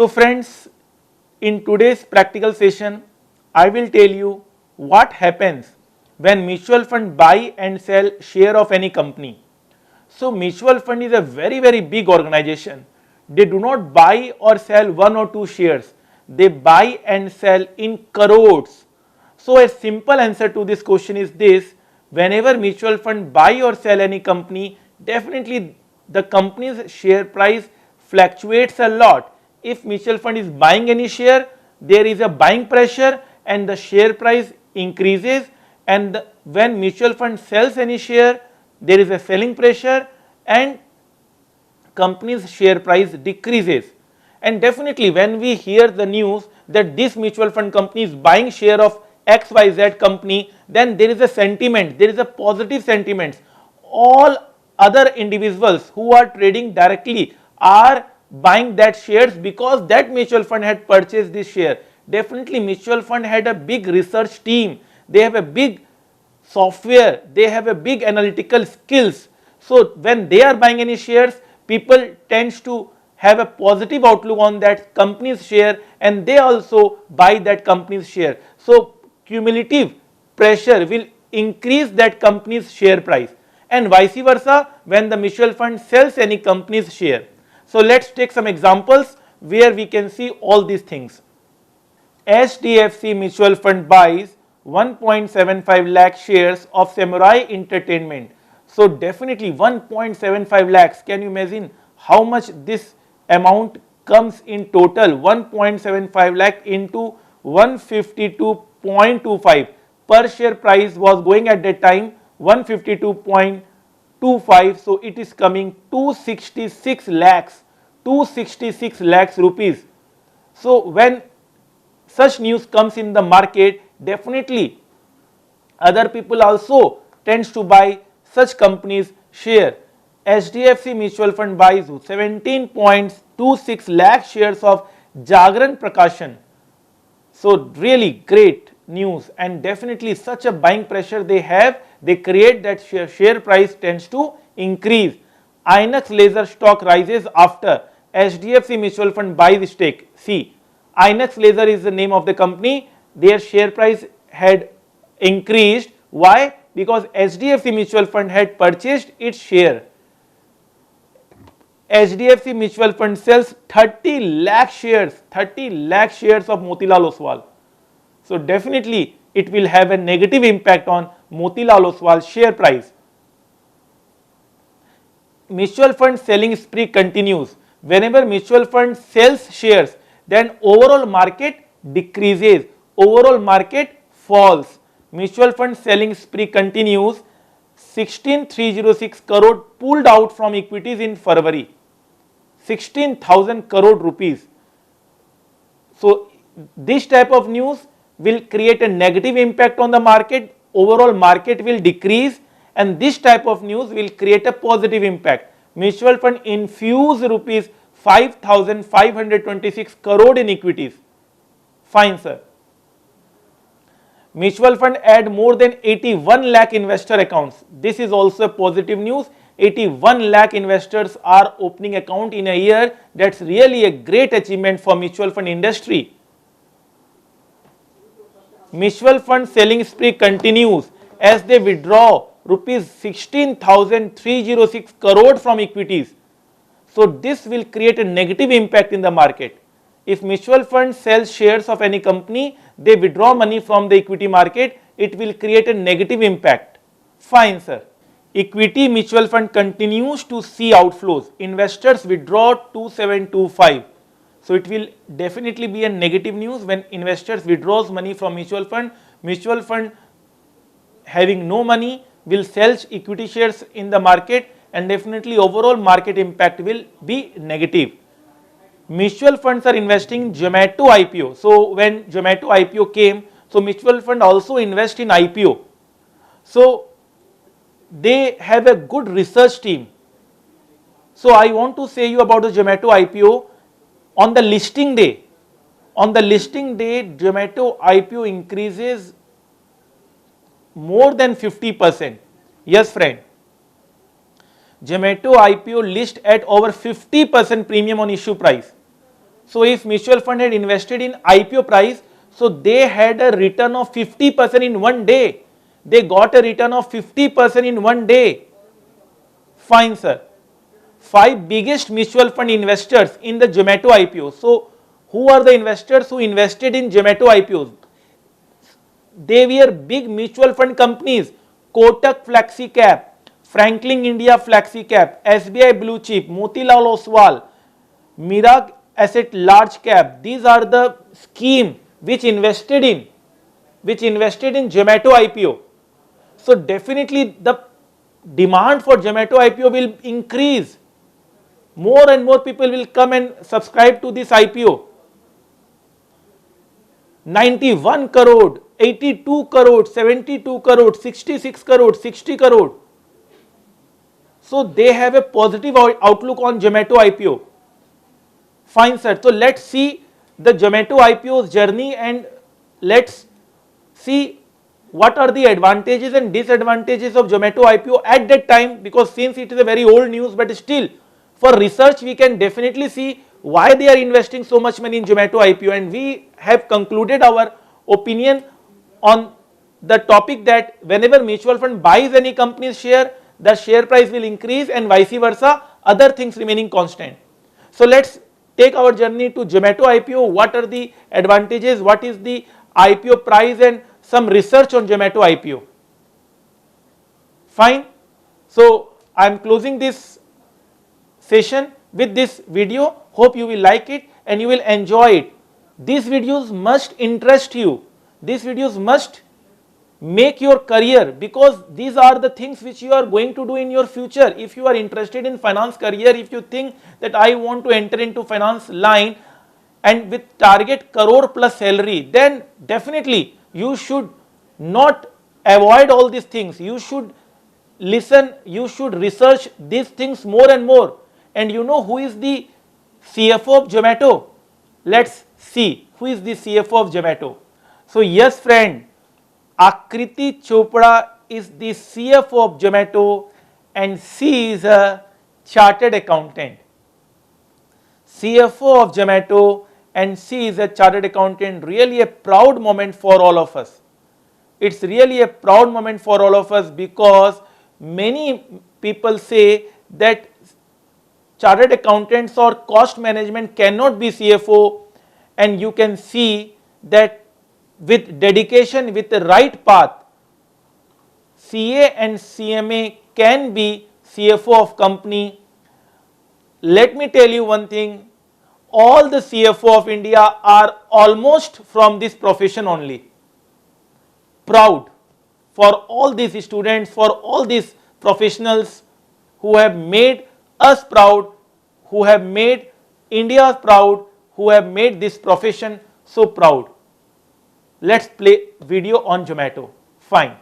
So friends, in today's practical session, I will tell you what happens when mutual fund buy and sell share of any company. So mutual fund is a very big organization. They do not buy or sell one or two shares. They buy and sell in crores. So a simple answer to this question is this: whenever mutual fund buy or sell any company, definitely the company's share price fluctuates a lot. If mutual fund is buying any share, there is a buying pressure and the share price increases, and when mutual fund sells any share, there is a selling pressure and company's share price decreases. And definitely when we hear the news that this mutual fund company is buying share of XYZ company, then there is a sentiment, there is a positive sentiment. All other individuals who are trading directly are buying that shares because that mutual fund had purchased this share. Definitely mutual fund had a big research team, they have a big software, they have a big analytical skills. So when they are buying any shares, people tends to have a positive outlook on that company's share and they also buy that company's share. So cumulative pressure will increase that company's share price, and vice versa when the mutual fund sells any company's share. So let's take some examples where we can see all these things. HDFC Mutual Fund buys 1.75 lakh shares of Samurai Entertainment. So definitely 1.75 lakhs, can you imagine how much this amount comes in total? 1.75 lakh into 152.25, per share price was going at that time 152.25, so it is coming 266 lakhs rupees. So when such news comes in the market, definitely other people also tends to buy such companies share. HDFC Mutual Fund buys 17.26 lakh shares of Jagran Prakashan. So really great news, and definitely such a buying pressure they have, they create that share price tends to increase. Inox Laser stock rises after HDFC Mutual Fund buys stake. See, Inox Laser is the name of the company, their share price had increased. Why? Because HDFC Mutual Fund had purchased its share. HDFC Mutual Fund sells 30 lakh shares of Motilal Oswal. So definitely it will have a negative impact on Motilal Oswal's share price. Mutual fund selling spree continues. Whenever mutual fund sells shares, then overall market decreases, overall market falls. Mutual fund selling spree continues. 16,306 crore pulled out from equities in February. 16,000 crore rupees. So this type of news will create a negative impact on the market, overall market will decrease, and this type of news will create a positive impact. Mutual fund infuse rupees 5,526 crore in equities. Fine, sir. Mutual fund add more than 81 lakh investor accounts. This is also positive news. 81 lakh investors are opening account in a year. That's really a great achievement for mutual fund industry. Mutual fund selling spree continues as they withdraw rupees 16,306 crore from equities. So this will create a negative impact in the market. If mutual fund sells shares of any company, they withdraw money from the equity market, it will create a negative impact. Fine, sir. Equity mutual fund continues to see outflows. Investors withdraw 2725. So it will definitely be a negative news when investors withdraws money from mutual fund. Mutual fund having no money will sell equity shares in the market, and definitely overall market impact will be negative. Mutual funds are investing in Zomato IPO. So when Zomato IPO came, so mutual fund also invest in IPO. So they have a good research team. So I want to say you about the Zomato IPO. On the listing day, Zomato IPO increases more than 50%. Yes, friend. Zomato IPO list at over 50% premium on issue price. So if mutual fund had invested in IPO price, so they had a return of 50% in one day. They got a return of 50% in one day. Fine, sir. 5 biggest mutual fund investors in the Zomato IPO. So who are the investors who invested in Zomato IPOs? They were big mutual fund companies: Kotak Flexi Cap, Franklin India Flexi Cap, SBI Blue Chip, Motilal Oswal, Mirag Asset Large Cap. These are the scheme which invested in Zomato IPO. So definitely the demand for Zomato IPO will increase. More and more people will come and subscribe to this IPO. 91 crore, 82 crore, 72 crore, 66 crore, 60 crore. So they have a positive outlook on Zomato IPO. Fine, sir. So let's see the Zomato IPO's journey and let's see what are the advantages and disadvantages of Zomato IPO at that time, because since it is a very old news, but still for research we can definitely see why they are investing so much money in Zomato IPO, and we have concluded our opinion on the topic that whenever mutual fund buys any company's share, the share price will increase and vice versa, other things remaining constant. So let's take our journey to Zomato IPO. What are the advantages, what is the IPO price, and some research on Zomato IPO. Fine. So I am closing this session with this video. Hope you will like it and you will enjoy it. These videos must interest you. These videos must make your career, because these are the things which you are going to do in your future. If you are interested in finance career, if you think that I want to enter into finance line and with target crore plus salary, then definitely you should not avoid all these things. You should listen, you should research these things more and more. And you know who is the CFO of Zomato? Let's see who is the CFO of Zomato. So yes friend, Akriti Chopra is the CFO of Zomato and she is a chartered accountant. CFO of Zomato and she is a chartered accountant. Really a proud moment for all of us. It's really a proud moment for all of us, because many people say that chartered accountants or cost management cannot be CFO, and you can see that with dedication, with the right path, CA and CMA can be CFO of company. Let me tell you one thing, all the CFO of India are almost from this profession only. Proud for all these students, for all these professionals who have made us proud, who have made India proud, who have made this profession so proud. Let's play video on Zomato. Fine.